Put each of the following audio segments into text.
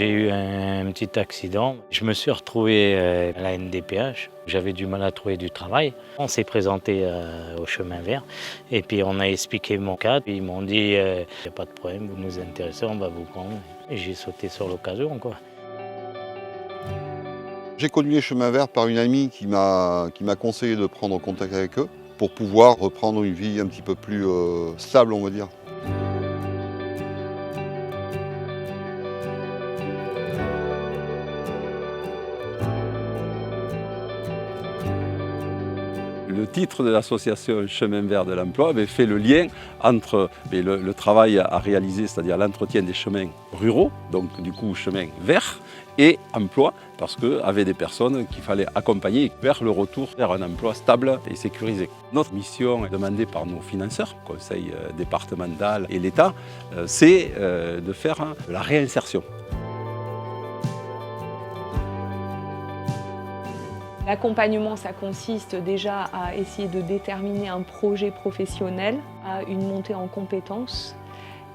J'ai eu un petit accident. Je me suis retrouvé à la NDPH. J'avais du mal à trouver du travail. On s'est présenté au chemin vert et puis on a expliqué mon cas. Ils m'ont dit il n'y a pas de problème, vous nous intéressez, on va vous prendre. Et j'ai sauté sur l'occasion, quoi. J'ai connu les chemins verts par une amie qui m'a conseillé de prendre contact avec eux pour pouvoir reprendre une vie un petit peu plus stable, on va dire. Le titre de l'association Chemin Vert de l'Emploi fait le lien entre le travail à réaliser, c'est-à-dire l'entretien des chemins ruraux, donc du coup chemin vert, et emploi, parce qu'il y avait des personnes qu'il fallait accompagner vers le retour vers un emploi stable et sécurisé. Notre mission demandée par nos financeurs, conseil départemental et l'État, c'est de faire la réinsertion. L'accompagnement, ça consiste déjà à essayer de déterminer un projet professionnel, à une montée en compétences.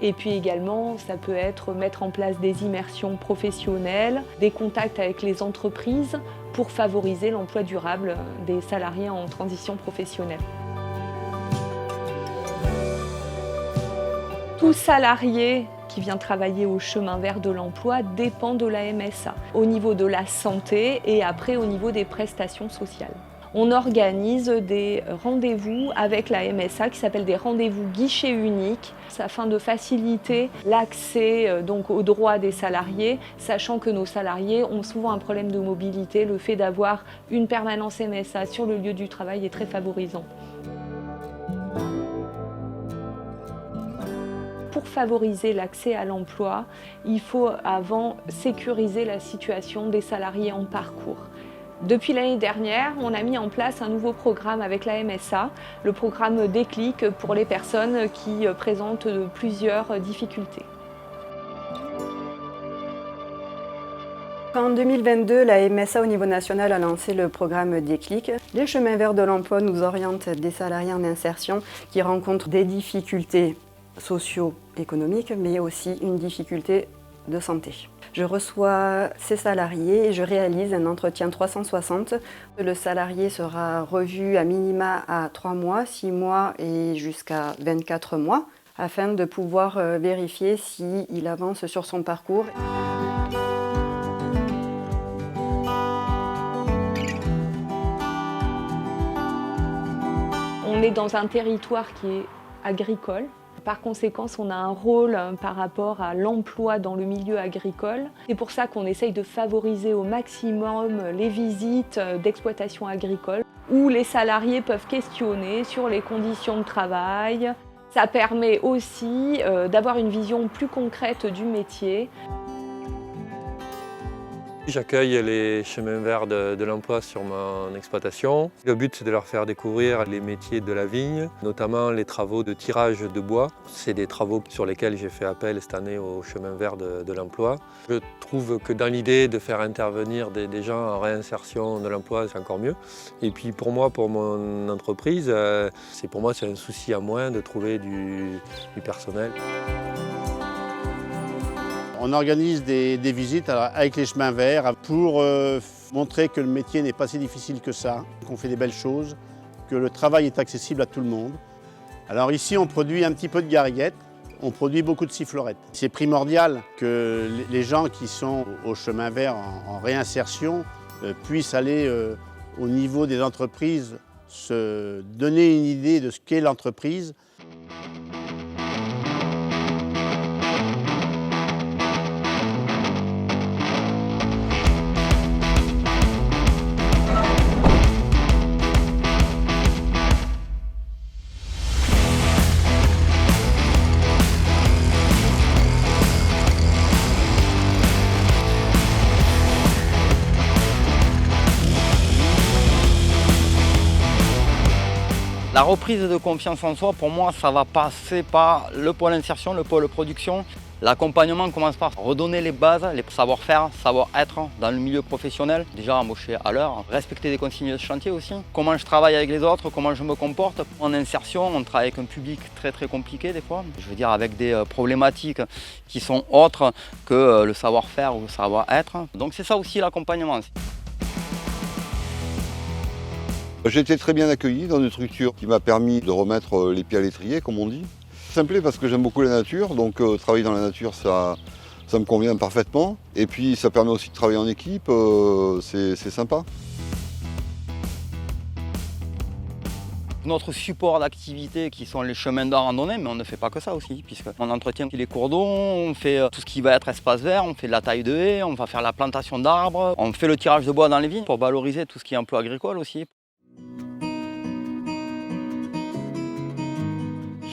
Et puis également, ça peut être mettre en place des immersions professionnelles, des contacts avec les entreprises pour favoriser l'emploi durable des salariés en transition professionnelle. Tout salarié qui vient travailler au chemin vert de l'emploi dépend de la MSA, au niveau de la santé et après au niveau des prestations sociales. On organise des rendez-vous avec la MSA qui s'appellent des rendez-vous guichets uniques afin de faciliter l'accès aux droits des salariés, sachant que nos salariés ont souvent un problème de mobilité. Le fait d'avoir une permanence MSA sur le lieu du travail est très favorisant. Pour favoriser l'accès à l'emploi, il faut avant sécuriser la situation des salariés en parcours. Depuis l'année dernière, on a mis en place un nouveau programme avec la MSA, le programme Déclic pour les personnes qui présentent plusieurs difficultés. En 2022, la MSA au niveau national a lancé le programme Déclic. Les chemins verts de l'emploi nous orientent des salariés en insertion qui rencontrent des difficultés socio-économiques, mais aussi une difficulté de santé. Je reçois ces salariés et je réalise un entretien 360. Le salarié sera revu à minima à 3 mois, 6 mois et jusqu'à 24 mois afin de pouvoir vérifier s'il avance sur son parcours. On est dans un territoire qui est agricole. Par conséquent, on a un rôle par rapport à l'emploi dans le milieu agricole. C'est pour ça qu'on essaye de favoriser au maximum les visites d'exploitation agricole où les salariés peuvent questionner sur les conditions de travail. Ça permet aussi d'avoir une vision plus concrète du métier. J'accueille les chemins verts de l'emploi sur mon exploitation. Le but, c'est de leur faire découvrir les métiers de la vigne, notamment les travaux de tirage de bois. C'est des travaux sur lesquels j'ai fait appel cette année au chemin vert de l'emploi. Je trouve que dans l'idée de faire intervenir des gens en réinsertion de l'emploi, c'est encore mieux. Et puis pour moi, pour mon entreprise, c'est un souci à moins de trouver du personnel. On organise des visites avec les chemins verts pour montrer que le métier n'est pas si difficile que ça, qu'on fait des belles choses, que le travail est accessible à tout le monde. Alors ici, on produit un petit peu de gariguettes, on produit beaucoup de sifflerettes. C'est primordial que les gens qui sont au chemin vert en réinsertion puissent aller au niveau des entreprises, se donner une idée de ce qu'est l'entreprise. La reprise de confiance en soi, pour moi, ça va passer par le pôle insertion, le pôle production L'accompagnement commence par redonner les bases, les savoir-faire, savoir-être dans le milieu professionnel. Déjà embaucher à l'heure, respecter des consignes de chantier aussi. Comment je travaille avec les autres, comment je me comporte. En insertion, on travaille avec un public très compliqué des fois. Je veux dire avec des problématiques qui sont autres que le savoir-faire ou le savoir-être. Donc c'est ça aussi l'accompagnement. J'ai été très bien accueilli dans une structure qui m'a permis de remettre les pieds à l'étrier, comme on dit. Ça me plaît parce que j'aime beaucoup la nature, donc travailler dans la nature, ça me convient parfaitement. Et puis ça permet aussi de travailler en équipe, c'est sympa. Notre support d'activité qui sont les chemins de randonnée, mais on ne fait pas que ça aussi, puisqu'on entretient les cours d'eau, on fait tout ce qui va être espace vert, on fait de la taille de haies, on va faire la plantation d'arbres, on fait le tirage de bois dans les vignes pour valoriser tout ce qui est emploi agricole aussi.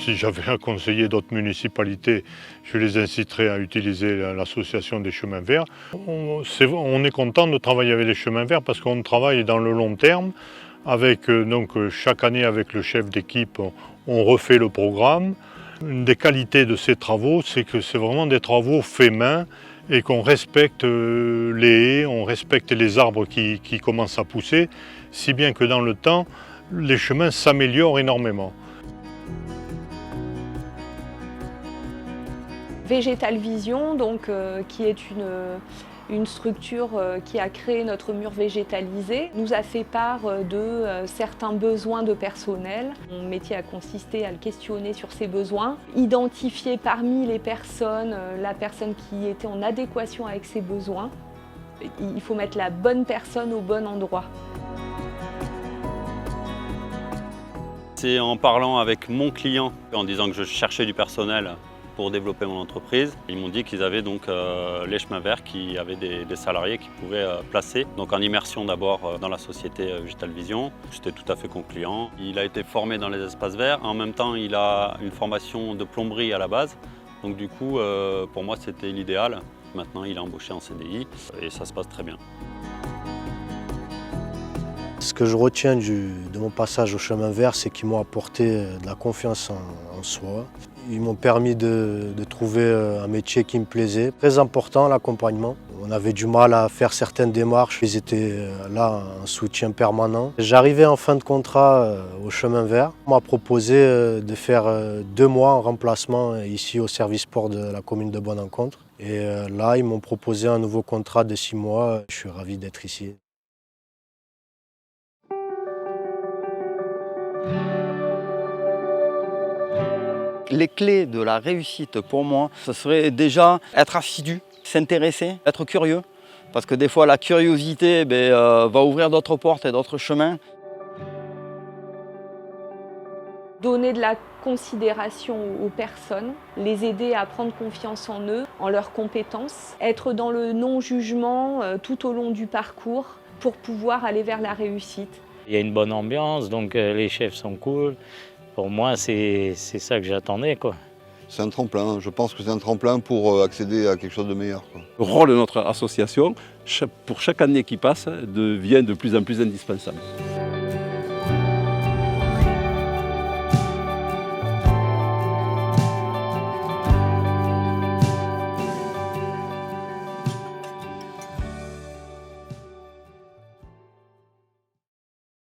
Si j'avais à conseiller d'autres municipalités, je les inciterais à utiliser l'association des chemins verts. On est content de travailler avec les chemins verts parce qu'on travaille dans le long terme. Donc, chaque année avec le chef d'équipe, on refait le programme. Une des qualités de ces travaux, c'est que c'est vraiment des travaux faits main et qu'on respecte les haies, on respecte les arbres qui commencent à pousser, si bien que dans le temps, les chemins s'améliorent énormément. Végétal Vision, donc, qui est une structure qui a créé notre mur végétalisé, nous a fait part de certains besoins de personnel. Mon métier a consisté à le questionner sur ses besoins, identifier parmi les personnes la personne qui était en adéquation avec ses besoins. Il faut mettre la bonne personne au bon endroit. C'est en parlant avec mon client, en disant que je cherchais du personnel pour développer mon entreprise. Ils m'ont dit qu'ils avaient donc les chemins verts qui avaient des salariés qu'ils pouvaient placer. Donc en immersion d'abord dans la société Végétal Vision. J'étais tout à fait concluant. Il a été formé dans les espaces verts. En même temps, il a une formation de plomberie à la base. Donc du coup, pour moi, c'était l'idéal. Maintenant, il est embauché en CDI et ça se passe très bien. Ce que je retiens de mon passage au chemin vert, c'est qu'ils m'ont apporté de la confiance en soi. Ils m'ont permis de trouver un métier qui me plaisait. Très important, l'accompagnement. On avait du mal à faire certaines démarches. Ils étaient là, en soutien permanent. J'arrivais en fin de contrat au chemin vert. On m'a proposé de faire 2 mois en remplacement ici au service sport de la commune de Bonne-Encontre. Et là, ils m'ont proposé un nouveau contrat de 6 mois. Je suis ravi d'être ici. Les clés de la réussite pour moi, ce serait déjà être assidu, s'intéresser, être curieux. Parce que des fois, la curiosité va ouvrir d'autres portes et d'autres chemins. Donner de la considération aux personnes, les aider à prendre confiance en eux, en leurs compétences, être dans le non-jugement tout au long du parcours pour pouvoir aller vers la réussite. Il y a une bonne ambiance, donc les chefs sont cool. Pour moi, c'est ça que j'attendais, quoi. C'est un tremplin, je pense que c'est un tremplin pour accéder à quelque chose de meilleur, quoi. Le rôle de notre association, pour chaque année qui passe, devient de plus en plus indispensable.